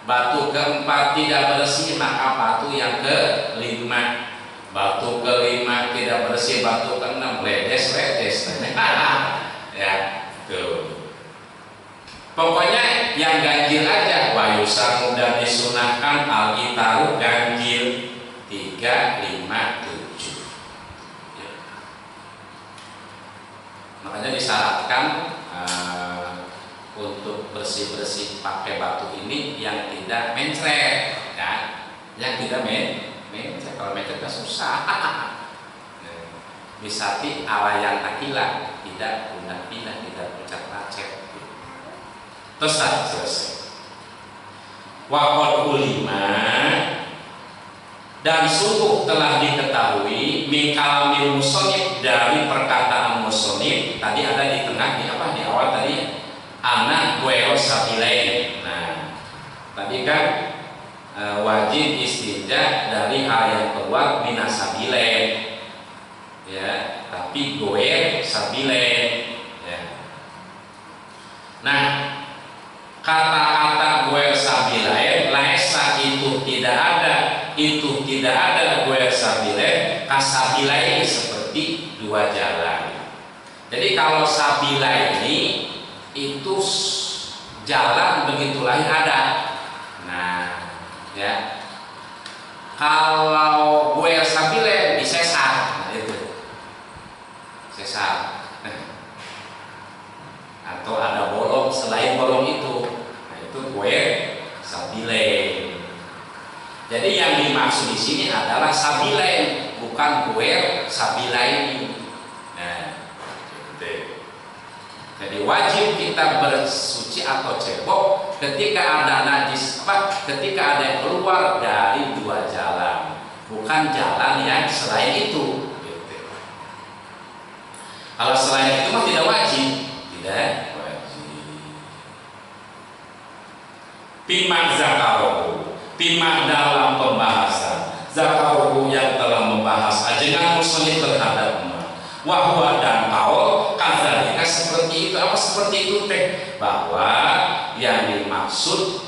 Speaker 1: Batu keempat tidak bersih, maka batu yang kelima. Batu kelima tidak bersih, batu keenam ledes ya tuh. Pokoknya yang ganjil aja, wa yusamu dan disunahkan al-itaru ganjil 3, 5, 7 ya. Makanya disyaratkan untuk bersih-bersih pakai batu ini yang tidak mencret ya, yang tidak mencret. Kalau mencret kan susah. Misati alayan akila, tidak guna pindah, tidak pencet-pencet. Terus selesai. Waqad ulima, dan sungguh telah diketahui min kalamil musonif, dari perkataan musonif tadi ada di tengah, di awal tadi anak gue sabilain. Nah tadi kan wajib istinja dari hal yang keluar minasabilain. ya, tapi goer sabilen ya. Nah, kata-kata goer sabilen laisa itu tidak ada goer sabilen kasabilain seperti dua jalan. Jadi kalau sabila ini itu jalan begitu lahir ada. Nah, ya. Kalau goer sabilen disesar, nah itu. Sesar. Atau ada bolong selain bolong itu. Nah, itu goer sabilen. Jadi yang dimaksud di sini adalah sabilen, bukan goer sabilain. Nah, gitu. Jadi wajib kita bersuci atau cebok ketika ada najis ketika ada yang keluar dari dua jalan, bukan jalan yang selain itu. Gitu. Kalau selain itu mah tidak wajib, tidak wajib. Pimak zakarohu, pimak dalam pembahasan zakarohu yang telah membahas ajengan muslim terhadap wahwa dan kaul kadzalika seperti itu. Apa seperti itu teh? Bahwa yang dimaksud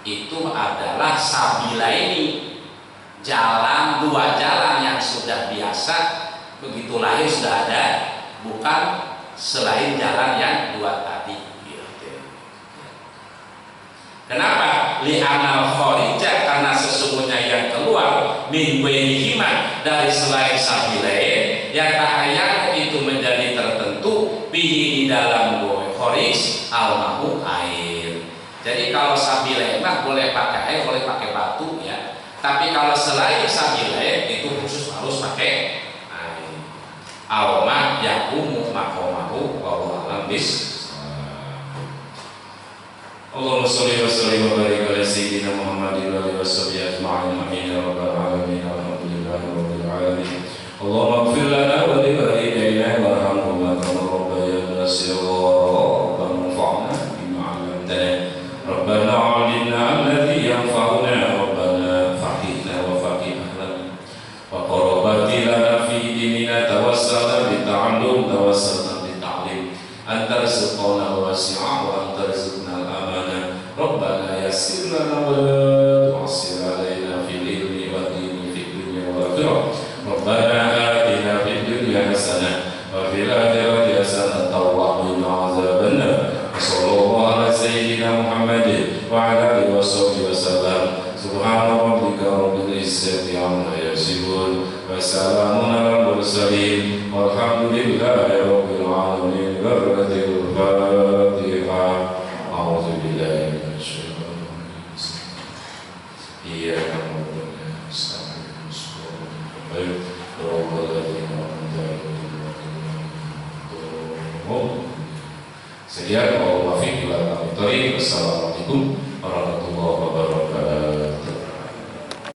Speaker 1: itu adalah sabila ini, jalan dua jalan yang sudah biasa begitu lahir sudah ada, bukan selain jalan yang dua tadi. Kenapa? Li'anal kharija, karena sesungguhnya yang keluar min bainihima dari selain sabilain yang tahayyar itu menjadi tertentu bihi di dalam kharij al-mahu air. Jadi kalau sabilain mah boleh pakai air, boleh pakai batu ya. Tapi kalau selain sabilain itu khusus harus pakai air. Al-ma yaqumu maqamahu wa alam bis. Allahumma sholli wa sallim wa barik ala sayyidina Muhammadin wa alihi washabbihi ajma'in. Amin ya rabbal alamin. Alhamdulillahi rabbil alamin. Allahumma ighfir lana wa li walidayna warhamhuma kama rabbayana shighara. Rabbana anfa'na bima 'allamtana. Rabbana 'allimna alladhi yanfa'una. Rabbana faqihna wa faqih ahlana. Wa qarabati lana fi dinina tawassalna bi ta'allum tawassalna bi ta'lim. Anta rizqana wasi'a wa anta rizqna al-amana. Rabbana yassir lana wa la tu'assir alaina fil ilmi wa dini fid dunya wal akhirah. Rabbana atina fid dunya hasanah wa fil akhirati hasanah wa qina adzaban nar. Sallallahu ala sayyidina Muhammadin wa ala alihi washabbihi wasallam. Subhana rabbika rabbil izzati amma yasifun wa salamun alal mursalin walhamdulillahi rabbil alamin. Barakallahu Fatihah. A'udzu billahi minasyaitonir rajim. Iyyaka na'budu wa iyyaka nasta'in. Sekian, wallahualam. Assalamualaikum